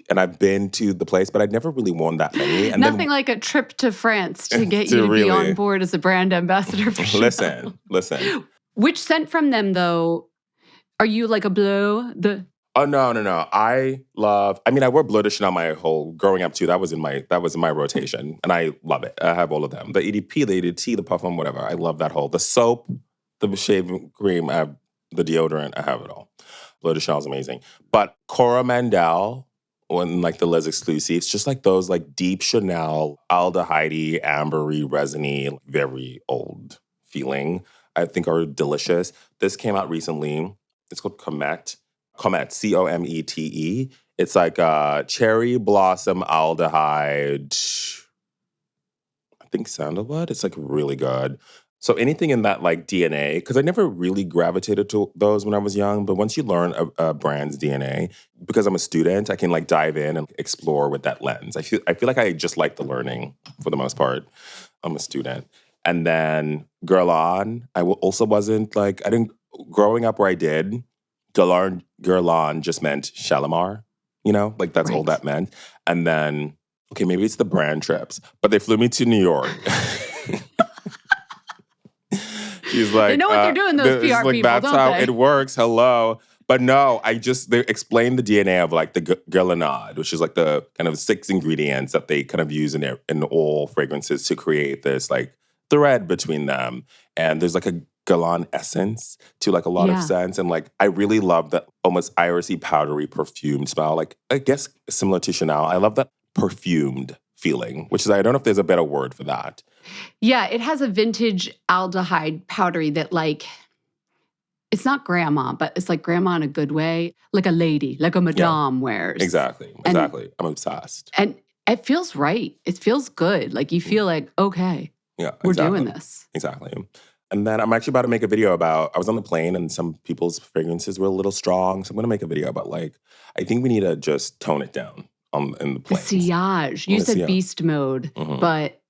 and I've been to the place, but I'd never really worn that many. And Nothing like a trip to France to get you to be on board as a brand ambassador for Chanel. Listen. Which scent from them, though? Are you like a Bleu? Oh, no. I wore Bleu de Chanel my whole growing up too. That was in my rotation. And I love it. I have all of them. The EDP, the EDT, the Parfum, whatever. I love that whole. The soap, the shaving cream, I have the deodorant, I have it all. Bleu de Chanel is amazing. But Coromandel, when like the Les Exclusives, just like those like deep Chanel, aldehyde, ambery, resiny, very old feeling, I think are delicious. This came out recently. It's called Comete, Comete. It's like cherry blossom aldehyde think sandalwood. It's like really good. So anything in that like DNA, because I never really gravitated to those when I was young, but once you learn a brand's DNA, because I'm a student, I can like dive in and explore with that lens. I feel like I just like the learning for the most part. I'm a student. And then Guerlain, also wasn't like, I didn't, growing up where I did, Guerlain just meant Shalimar, you know? Like that's all that meant. And then, okay, maybe it's the brand trips, but they flew me to New York. She's like, they know what they're doing, those PR like, people, that's don't how they? it works. Hello. But no, they explained the DNA of like the Guerlain, which is like the kind of 6 ingredients that they kind of use in all fragrances to create this like thread between them. And there's like a Guerlain essence to like a lot of scents. And like, I really love that almost irisy, powdery, perfumed smell. Like, I guess similar to Chanel. I love that perfumed feeling, which is, I don't know if there's a better word for that. Yeah, it has a vintage aldehyde powdery that like, it's not grandma, but it's like grandma in a good way, like a lady, like a madame wears. Exactly. I'm obsessed. And it feels right. It feels good. Like you feel like, okay, we're doing this. Exactly. And then I'm actually about to make a video about, I was on the plane and some people's fragrances were a little strong. So I'm going to make a video about like, I think we need to just tone it down in the planes. The sillage. You said beast mode, but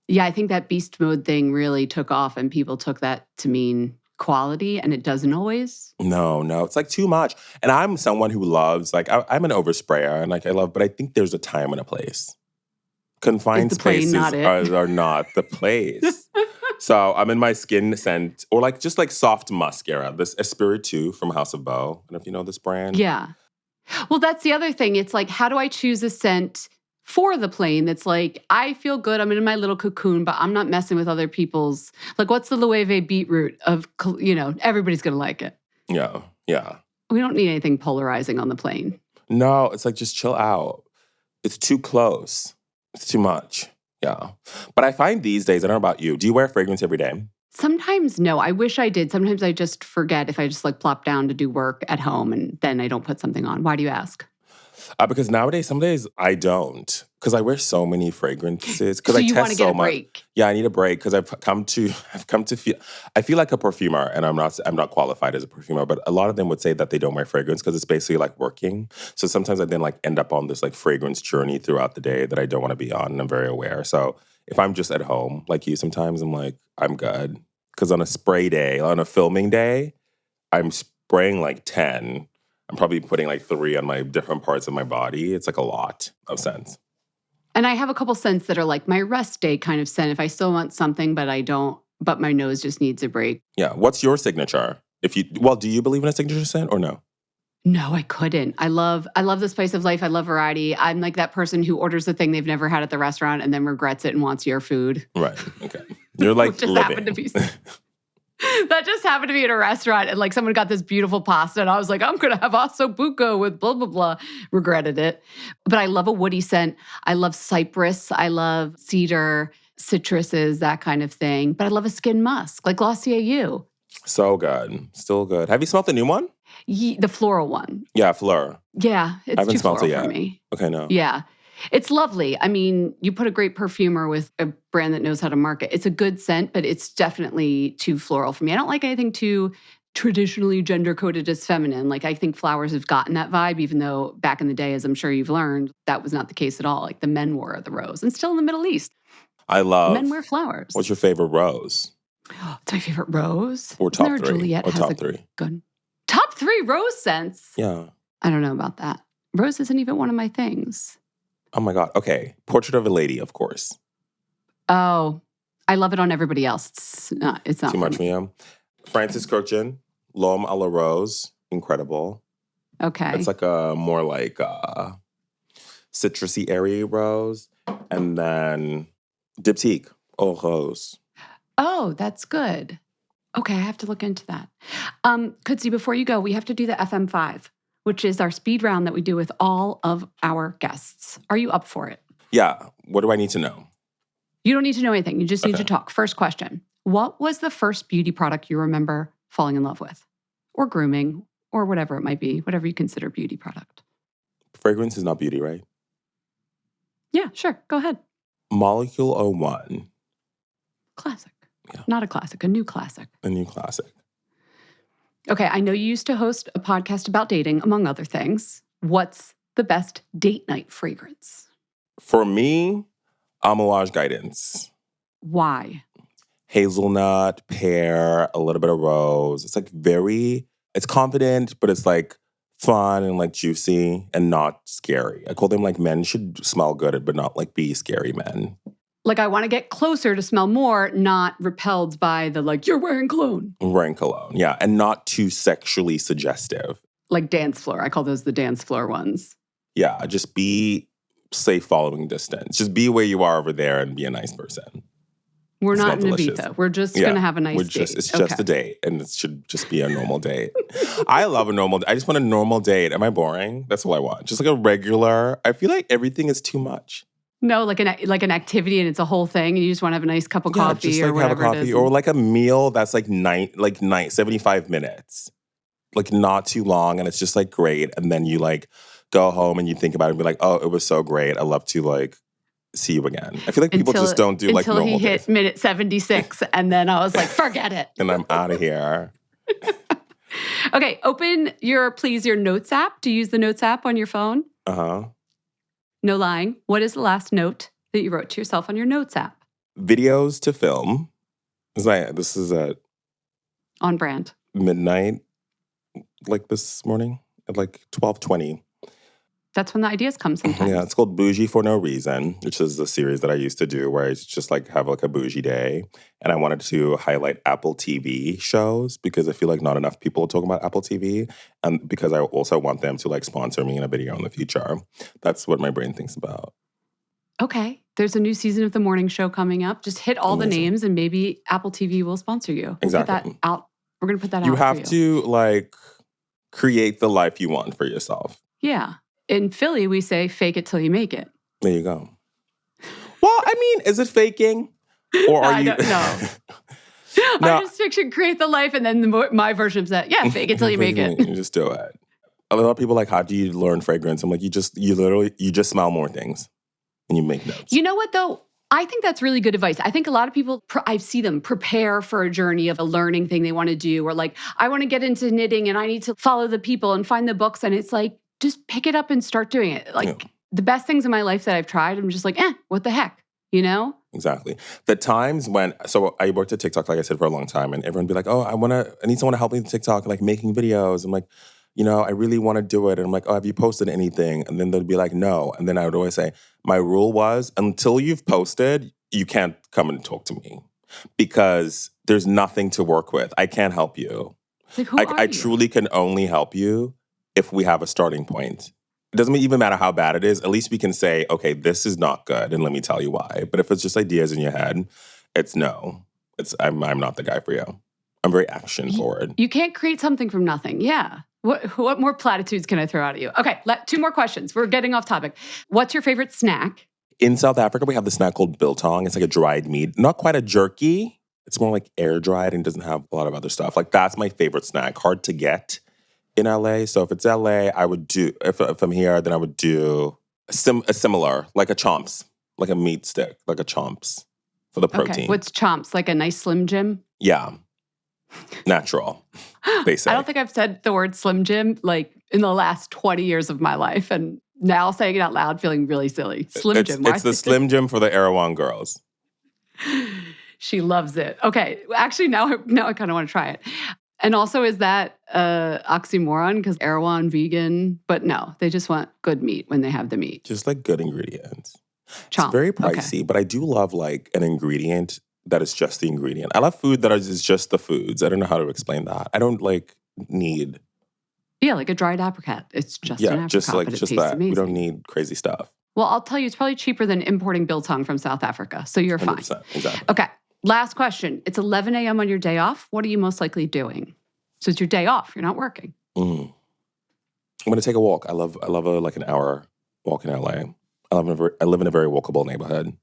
yeah, I think that beast mode thing really took off and people took that to mean quality, and it doesn't always. No, it's like too much. And I'm someone who loves, like, I'm an oversprayer, and like but I think there's a time and a place. Confined spaces are not the place. So I'm in my skin scent, or like just like soft mascara, this Esprit 2 from House of Beau. I don't know if you know this brand. Yeah. Well, that's the other thing. It's like, how do I choose a scent for the plane that's like, I feel good, I'm in my little cocoon, but I'm not messing with other people's. Like, what's the Loewe beetroot of, everybody's going to like it. Yeah. We don't need anything polarizing on the plane. No, it's like, just chill out. It's too close. It's too much. Yeah. But I find these days, I don't know about you, do you wear fragrance every day? Sometimes, no. I wish I did. Sometimes I just forget if I just like plop down to do work at home and then I don't put something on. Why do you ask? Because nowadays, some days I don't. Because I wear so many fragrances. Because so I you test want to get so a break. much. Yeah, I need a break because I've come to feel. I feel like a perfumer, and I'm not qualified as a perfumer. But a lot of them would say that they don't wear fragrance because it's basically like working. So sometimes I then like end up on this like fragrance journey throughout the day that I don't want to be on, and I'm very aware. So if I'm just at home, like you, sometimes I'm like, I'm good. Because on a spray day, on a filming day, I'm spraying like 10. I'm probably putting like 3 on my different parts of my body. It's like a lot of scents. And I have a couple scents that are like my rest day kind of scent. If I still want something, but I don't, but my nose just needs a break. Yeah. What's your signature? Do you believe in a signature scent or no? No, I couldn't. I love the spice of life. I love variety. I'm like that person who orders the thing they've never had at the restaurant and then regrets it and wants your food. Right. Okay. You're like just living. Happened to be that just happened to be at a restaurant and like someone got this beautiful pasta and I was like, I'm going to have osso buco with blah, blah, blah. Regretted it. But I love a woody scent. I love cypress. I love cedar, citruses, that kind of thing. But I love a skin musk, like Glossier You. So good. Still good. Have you smelled the new one? The floral one. Yeah, Fleur. Yeah, it's too floral for me. Okay, no. Yeah. It's lovely. I mean, you put a great perfumer with a brand that knows how to market. It's a good scent, but it's definitely too floral for me. I don't like anything too traditionally gender-coded as feminine. Like, I think flowers have gotten that vibe, even though back in the day, as I'm sure you've learned, that was not the case at all. Like, the men wore the rose. And still in the Middle East. Men wear flowers. What's your favorite rose? It's my favorite rose. Or top Isn't there 3? Juliet or has top 3? Good. Top 3 rose scents? Yeah. I don't know about that. Rose isn't even one of my things. Oh my God. Okay. Portrait of a Lady, of course. Oh, I love it on everybody else. It's not too much for you. Francis Kurkdjian, L'Homme à la Rose. Incredible. Okay. It's like a more like citrusy, airy rose. And then Diptyque, Eau Rose. Oh, that's good. Okay, I have to look into that. Kudzi, before you go, we have to do the FM5, which is our speed round that we do with all of our guests. Are you up for it? Yeah. What do I need to know? You don't need to know anything. You just need to talk. First question. What was the first beauty product you remember falling in love with? Or grooming, or whatever it might be, whatever you consider beauty product. Fragrance is not beauty, right? Yeah, sure. Go ahead. Molecule 01. classic. Yeah. Not a classic, a new classic. A new classic. Okay, I know you used to host a podcast about dating, among other things. What's the best date night fragrance? For me, Amouage Guidance. Why? Hazelnut, pear, a little bit of rose. It's like it's confident, but it's like fun and like juicy and not scary. I call them like men should smell good, but not like be scary men. Like I want to get closer to smell more, not repelled by the like, you're wearing cologne. Wearing cologne, yeah. And not too sexually suggestive. Like dance floor. I call those the dance floor ones. Yeah, just be safe following distance. Just be where you are over there and be a nice person. We're not in Ibiza. We're just going to have a nice date. It's just a date, and it should just be a normal date. I love a normal date. I just want a normal date. Am I boring? That's all I want. Just like a regular. I feel like everything is too much. No, like an activity, and it's a whole thing, and you just want to have a nice cup of coffee just like or whatever have a coffee, it is. or like a meal that's like 75 minutes. Like not too long, and it's just like great. And then you like go home and you think about it and be like, oh, it was so great. I love to like see you again. I feel like people just don't do like normal days. Until he hit minute 76, and then I was like, forget it. And I'm out of here. Okay, open your Notes app. Do you use the Notes app on your phone? Uh-huh. No lying. What is the last note that you wrote to yourself on your Notes app? Videos to film. This is at On brand. midnight, like this morning at like 12:20. That's when the ideas come sometimes. Yeah, it's called Bougie for No Reason, which is the series that I used to do where I just like have like a bougie day. And I wanted to highlight Apple TV shows because I feel like not enough people talk about Apple TV. And because I also want them to like sponsor me in a video in the future. That's what my brain thinks about. Okay. There's a new season of The Morning Show coming up. Just hit all the names and maybe Apple TV will sponsor you. Exactly. Put that out. We're going to put that out. You have to like create the life you want for yourself. Yeah. In Philly, we say fake it till you make it. There you go. Well, I mean, is it faking? Or are you? No. I just pictured create the life and then my version of that. Yeah, fake it till you make it. You just do it. A lot of people are like, how do you learn fragrance? I'm like, you just smell more things and you make notes. You know what though? I think that's really good advice. I think a lot of people, I see them prepare for a journey of a learning thing they want to do, or like, I want to get into knitting and I need to follow the people and find the books. And it's like, just pick it up and start doing it. Like the best things in my life that I've tried, I'm just like, what the heck, you know? Exactly. The times so I worked at TikTok, like I said, for a long time, and everyone would be like, oh, I need someone to help me with TikTok, like making videos. I'm like, I really want to do it. And I'm like, oh, have you posted anything? And then they'd be like, no. And then I would always say, my rule was, until you've posted, you can't come and talk to me because there's nothing to work with. I can't help you. Like, who are I you? truly can only help you if we have a starting point. It doesn't even matter how bad it is. At least we can say, okay, this is not good, and let me tell you why. But if it's just ideas in your head, it's no. I'm not the guy for you. I'm very action forward. You can't create something from nothing. Yeah. What more platitudes can I throw out at you? Okay, 2 more questions. We're getting off topic. What's your favorite snack? In South Africa, we have this snack called biltong. It's like a dried meat. Not quite a jerky. It's more like air dried and doesn't have a lot of other stuff. Like that's my favorite snack. Hard to get in LA. So if it's LA, I would do, if I'm here, then I would do a similar, like a chomps, like a meat stick, like a chomps for the protein. Okay. What's chomps? Like a nice Slim Jim? Yeah. Natural, they say. I don't think I've said the word Slim Jim like in the last 20 years of my life. And now saying it out loud, feeling really silly. Slim Jim. It's the Slim Jim for the Erewhon girls. She loves it. Okay. Actually, now I kind of want to try it. And also, is that oxymoron? Because Erewhon vegan, but no, they just want good meat when they have the meat. Just like good ingredients. Chomp. It's very pricey, but I do love like an ingredient that is just the ingredient. I love food that is just the foods. I don't know how to explain that. I don't like need. Yeah, like a dried apricot. It's just an apricot, just but it tastes amazing. We don't need crazy stuff. Well, I'll tell you, it's probably cheaper than importing biltong from South Africa, so you're fine. Exactly. Okay. Last question. It's 11 a.m. on your day off. What are you most likely doing? So it's your day off. You're not working. I'm going to take a walk. I love like an hour walk in LA. I live in a very walkable neighborhood.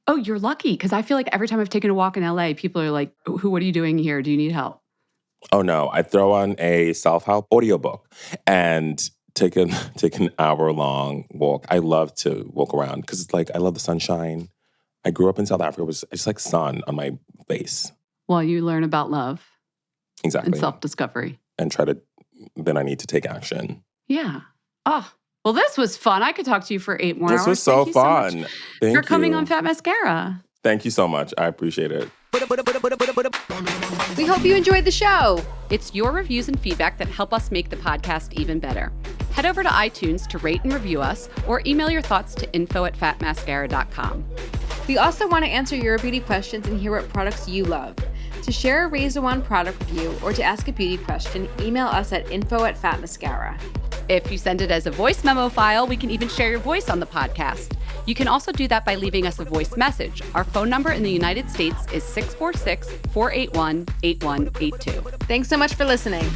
Oh, you're lucky. Because I feel like every time I've taken a walk in LA, people are like, what are you doing here? Do you need help? Oh, no. I throw on a self-help audiobook and take an hour-long walk. I love to walk around because it's like I love the sunshine. I grew up in South Africa. It was just like sun on my face. Well, you learn about love. Exactly. And self-discovery. And then I need to take action. Yeah. Oh, well, this was fun. I could talk to you for 8 more hours. This was so fun. Thank you for coming on Fat Mascara. Thank you so much. I appreciate it. We hope you enjoyed the show. It's your reviews and feedback that help us make the podcast even better. Head over to iTunes to rate and review us, or email your thoughts to info@fatmascara.com. We also want to answer your beauty questions and hear what products you love. To share a Razor One product review or to ask a beauty question, email us at info@fatmascara. If you send it as a voice memo file, we can even share your voice on the podcast. You can also do that by leaving us a voice message. Our phone number in the United States is 646-481-8182. Thanks so much for listening.